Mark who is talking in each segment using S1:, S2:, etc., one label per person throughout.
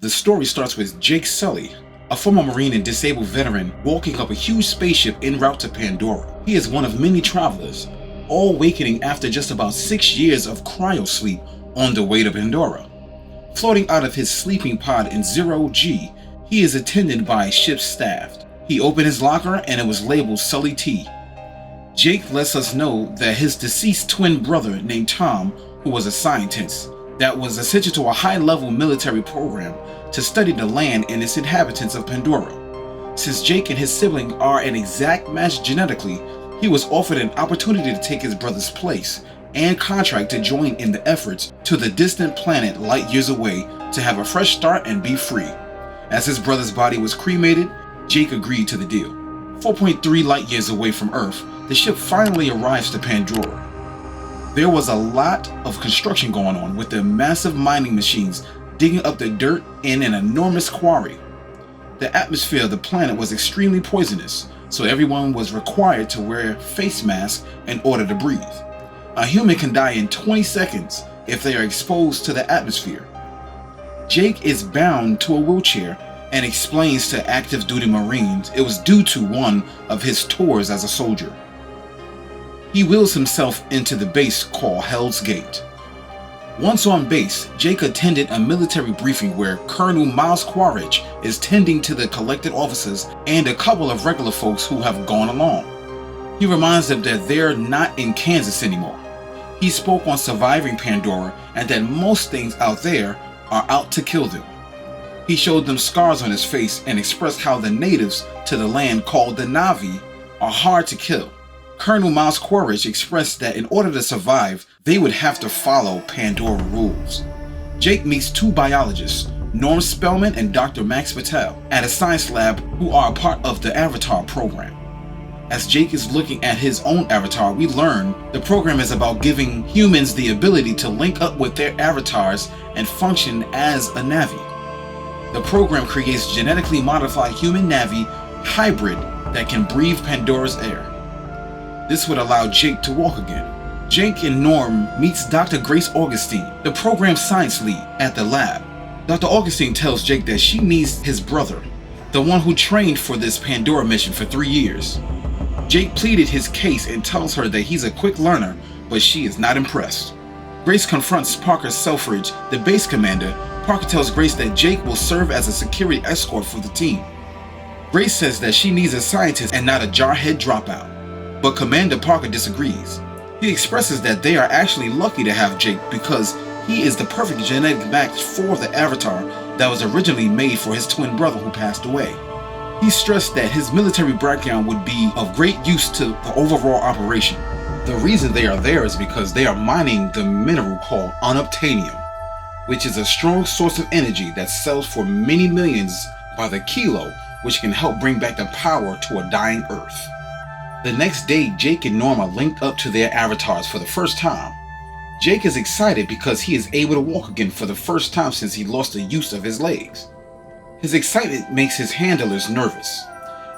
S1: The story starts with Jake Sully, a former Marine and disabled veteran, walking up a huge spaceship en route to Pandora. He is one of many travelers, all awakening after just about 6 years of cryosleep on the way to Pandora. Floating out of his sleeping pod in 0G, he is attended by ship's staff. He opened his locker and it was labeled Sully T. Jake lets us know that his deceased twin brother named Tom, who was a scientist that was essential to a high-level military program to study the land and its inhabitants of Pandora. Since Jake and his sibling are an exact match genetically, he was offered an opportunity to take his brother's place and contract to join in the efforts to the distant planet light years away to have a fresh start and be free. As his brother's body was cremated, Jake agreed to the deal. 4.3 light years away from Earth, the ship finally arrives to Pandora. There was a lot of construction going on with the massive mining machines digging up the dirt in an enormous quarry. The atmosphere of the planet was extremely poisonous, so everyone was required to wear face masks in order to breathe. A human can die in 20 seconds if they are exposed to the atmosphere. Jake is bound to a wheelchair and explains to active duty Marines it was due to one of his tours as a soldier. He wheels himself into the base called Hell's Gate. Once on base, Jake attended a military briefing where Colonel Miles Quaritch is tending to the collected officers and a couple of regular folks who have gone along. He reminds them that they're not in Kansas anymore. He spoke on surviving Pandora and that most things out there are out to kill them. He showed them scars on his face and expressed how the natives to the land called the Na'vi are hard to kill. Colonel Miles Quaritch expressed that in order to survive, they would have to follow Pandora rules. Jake meets two biologists, Norm Spellman and Dr. Max Patel, at a science lab who are a part of the Avatar program. As Jake is looking at his own avatar, we learn the program is about giving humans the ability to link up with their avatars and function as a Na'vi. The program creates genetically modified human Na'vi hybrid that can breathe Pandora's air. This would allow Jake to walk again. Jake and Norm meets Dr. Grace Augustine, the program's science lead at the lab. Dr. Augustine tells Jake that she needs his brother, the one who trained for this Pandora mission for 3 years. Jake pleaded his case and tells her that he's a quick learner, but she is not impressed. Grace confronts Parker Selfridge, the base commander. Parker tells Grace that Jake will serve as a security escort for the team. Grace says that she needs a scientist and not a jarhead dropout, but Commander Parker disagrees. He expresses that they are actually lucky to have Jake because he is the perfect genetic match for the avatar that was originally made for his twin brother who passed away. He stressed that his military background would be of great use to the overall operation. The reason they are there is because they are mining the mineral called unobtainium, which is a strong source of energy that sells for many millions by the kilo, which can help bring back the power to a dying Earth. The next day, Jake and Norm are linked up to their avatars for the first time. Jake is excited because he is able to walk again for the first time since he lost the use of his legs. His excitement makes his handlers nervous.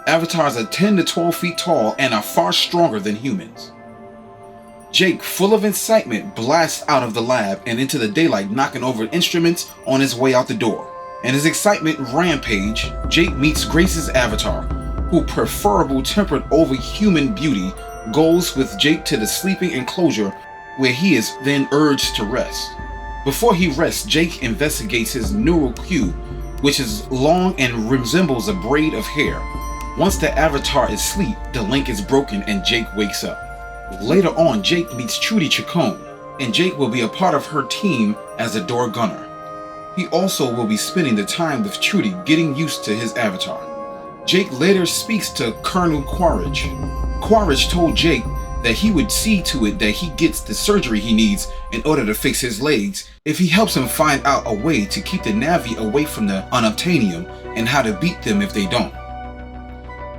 S1: Avatars are 10 to 12 feet tall and are far stronger than humans. Jake, full of excitement, blasts out of the lab and into the daylight, knocking over instruments on his way out the door. In his excitement rampage, Jake meets Grace's avatar, who, preferable tempered over human beauty, goes with Jake to the sleeping enclosure where he is then urged to rest. Before he rests, Jake investigates his neural cube, which is long and resembles a braid of hair. Once the avatar is asleep, the link is broken and Jake wakes up. Later on, Jake meets Trudy Chacon, and Jake will be a part of her team as a door gunner. He also will be spending the time with Trudy getting used to his avatar. Jake later speaks to Colonel Quaritch. Quaritch told Jake that he would see to it that he gets the surgery he needs in order to fix his legs if he helps him find out a way to keep the Na'vi away from the unobtainium and how to beat them if they don't.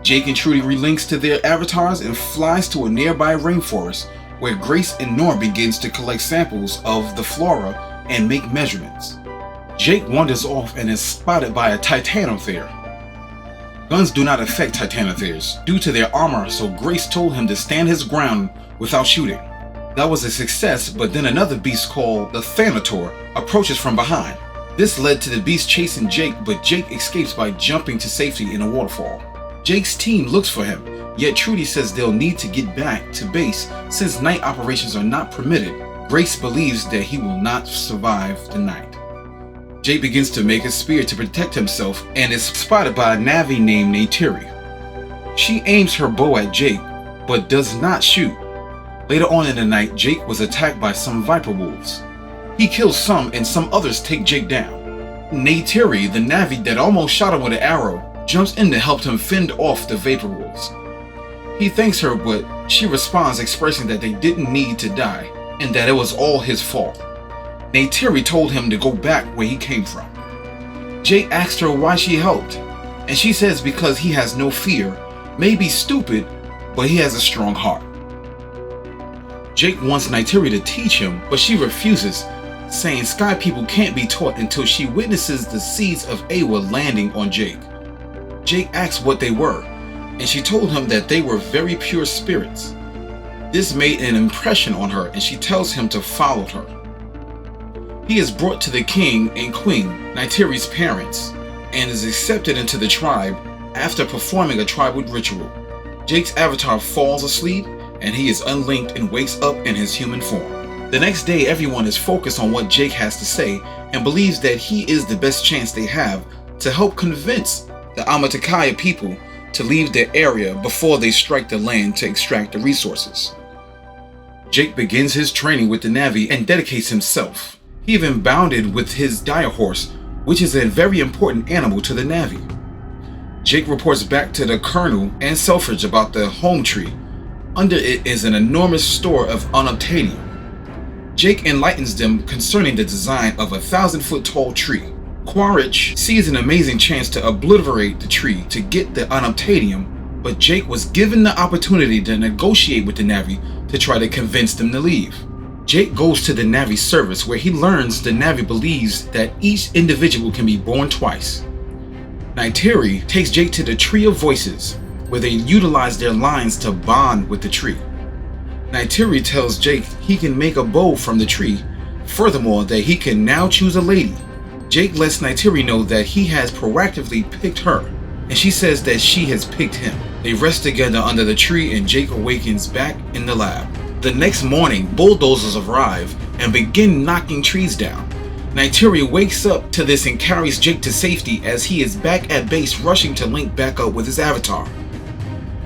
S1: Jake and Trudy relinks to their avatars and flies to a nearby rainforest where Grace and Norm begins to collect samples of the flora and make measurements. Jake wanders off and is spotted by a Titanothere. Guns do not affect Titanotheres due to their armor, so Grace told him to stand his ground without shooting. That was a success, but then another beast called the Thanator approaches from behind. This led to the beast chasing Jake, but Jake escapes by jumping to safety in a waterfall. Jake's team looks for him, yet Trudy says they'll need to get back to base since night operations are not permitted. Grace believes that he will not survive the night. Jake begins to make a spear to protect himself and is spotted by a Navi named Neytiri. She aims her bow at Jake, but does not shoot. Later on in the night, Jake was attacked by some viper wolves. He kills some and some others take Jake down. Neytiri, the Navi that almost shot him with an arrow, jumps in to help him fend off the vapor wolves. He thanks her, but she responds expressing that they didn't need to die and that it was all his fault. Neytiri told him to go back where he came from. Jake asked her why she helped, and she says because he has no fear, may be stupid, but he has a strong heart. Jake wants Neytiri to teach him, but she refuses, saying Sky people can't be taught until she witnesses the seeds of Awa landing on Jake. Jake asks what they were, and she told him that they were very pure spirits. This made an impression on her, and she tells him to follow her. He is brought to the king and queen, Neytiri's parents, and is accepted into the tribe after performing a tribal ritual. Jake's avatar falls asleep, and he is unlinked and wakes up in his human form. The next day, everyone is focused on what Jake has to say and believes that he is the best chance they have to help convince the Amatakaya people to leave their area before they strike the land to extract the resources. Jake begins his training with the Navi and dedicates himself. He even bonded with his dire horse, which is a very important animal to the Navi. Jake reports back to the Colonel and Selfridge about the home tree. Under it is an enormous store of unobtainium. Jake enlightens them concerning the design of a 1,000-foot tall tree. Quaritch sees an amazing chance to obliterate the tree to get the unobtainium, but Jake was given the opportunity to negotiate with the Navi to try to convince them to leave. Jake goes to the Navi service where he learns the Navi believes that each individual can be born twice. Neytiri takes Jake to the Tree of Voices, where they utilize their lines to bond with the tree. Neytiri tells Jake he can make a bow from the tree, furthermore that he can now choose a lady. Jake lets Neytiri know that he has proactively picked her, and she says that she has picked him. They rest together under the tree and Jake awakens back in the lab. The next morning, bulldozers arrive and begin knocking trees down. Neytiri wakes up to this and carries Jake to safety as he is back at base rushing to link back up with his avatar.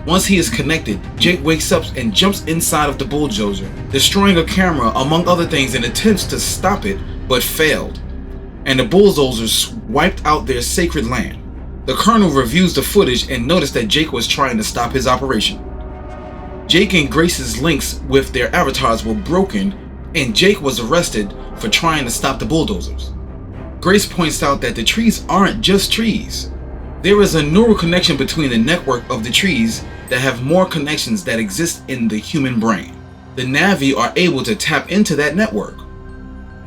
S1: Once he is connected, Jake wakes up and jumps inside of the bulldozer, destroying a camera among other things in attempts to stop it, but failed, and the bulldozers wiped out their sacred land. The Colonel reviews the footage and noticed that Jake was trying to stop his operation. Jake and Grace's links with their avatars were broken, and Jake was arrested for trying to stop the bulldozers. Grace points out that the trees aren't just trees. There is a neural connection between the network of the trees that have more connections that exist in the human brain. The Navi are able to tap into that network.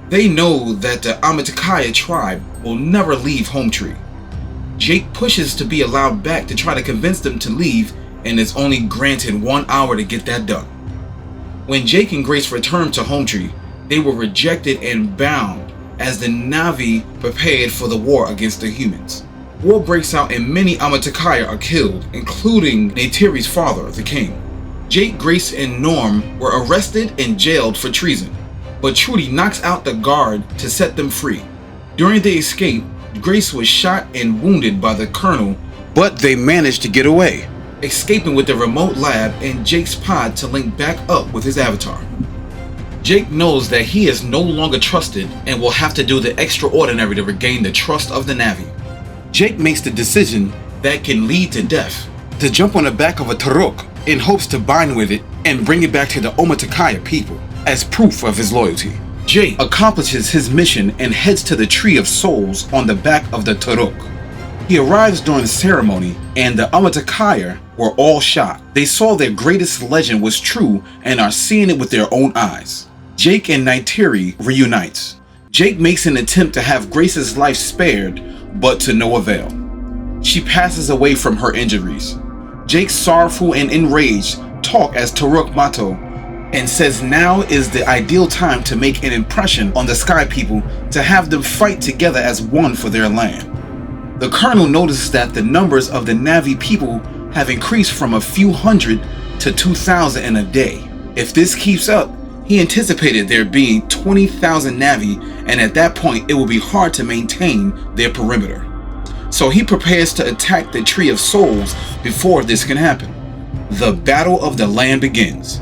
S1: They know that the Amatakaya tribe will never leave Home Tree. Jake pushes to be allowed back to try to convince them to leave and is only granted 1 hour to get that done. When Jake and Grace return to Home Tree, they were rejected and bound as the Navi prepared for the war against the humans. War breaks out and many Amatakaya are killed, including Neytiri's father, the king. Jake, Grace, and Norm were arrested and jailed for treason, but Trudy knocks out the guard to set them free. During the escape, Grace was shot and wounded by the Colonel, but they managed to get away, escaping with the remote lab and Jake's pod to link back up with his avatar. Jake knows that he is no longer trusted and will have to do the extraordinary to regain the trust of the Navi. Jake makes the decision that can lead to death, to jump on the back of a Tarok in hopes to bind with it and bring it back to the Omatakaya people as proof of his loyalty. Jake accomplishes his mission and heads to the Tree of Souls on the back of the Tarok. He arrives during the ceremony and the Amatakaya were all shocked. They saw their greatest legend was true and are seeing it with their own eyes. Jake and Neytiri reunites. Jake makes an attempt to have Grace's life spared, but to no avail. She passes away from her injuries. Jake, sorrowful and enraged, talk as Tarok Mato and says now is the ideal time to make an impression on the Sky People to have them fight together as one for their land. The Colonel notices that the numbers of the Na'vi people have increased from a few hundred to 2,000 in a day. If this keeps up, he anticipated there being 20,000 Na'vi, and at that point it will be hard to maintain their perimeter. So he prepares to attack the Tree of Souls before this can happen. The Battle of the Land begins.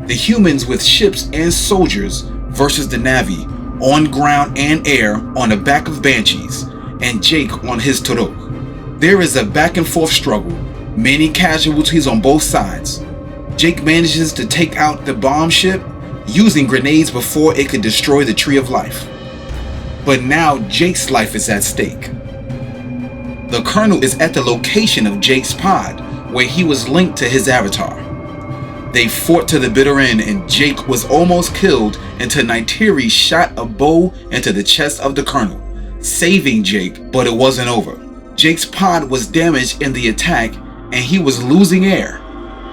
S1: The humans with ships and soldiers versus the Na'vi on ground and air on the back of Banshees, and Jake on his Turok. There is a back and forth struggle, many casualties on both sides. Jake manages to take out the bomb ship using grenades before it could destroy the Tree of Life. But now Jake's life is at stake. The Colonel is at the location of Jake's pod, where he was linked to his avatar. They fought to the bitter end, and Jake was almost killed until Neytiri shot a bow into the chest of the Colonel, saving Jake, but it wasn't over. Jake's pod was damaged in the attack and he was losing air.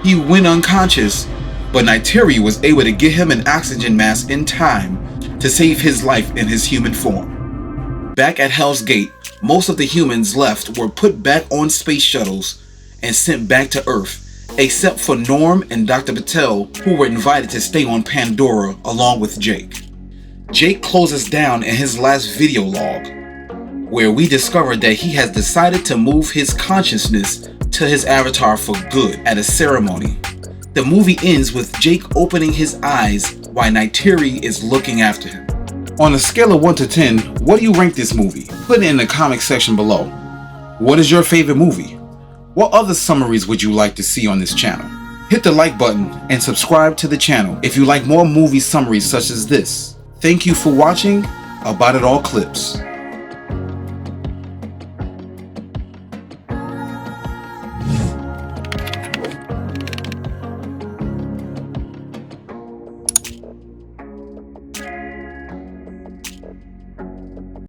S1: He went unconscious, but Neytiri was able to get him an oxygen mask in time to save his life in his human form. Back at Hell's Gate, most of the humans left were put back on space shuttles and sent back to Earth, except for Norm and Dr. Patel, who were invited to stay on Pandora along with Jake. Jake closes down in his last video log, where we discovered that he has decided to move his consciousness to his avatar for good at a ceremony. The movie ends with Jake opening his eyes while Neytiri is looking after him. On a scale of 1 to 10, what do you rank this movie? Put it in the comment section below. What is your favorite movie? What other summaries would you like to see on this channel? Hit the like button and subscribe to the channel if you like more movie summaries such as this. Thank you for watching About It All Clips.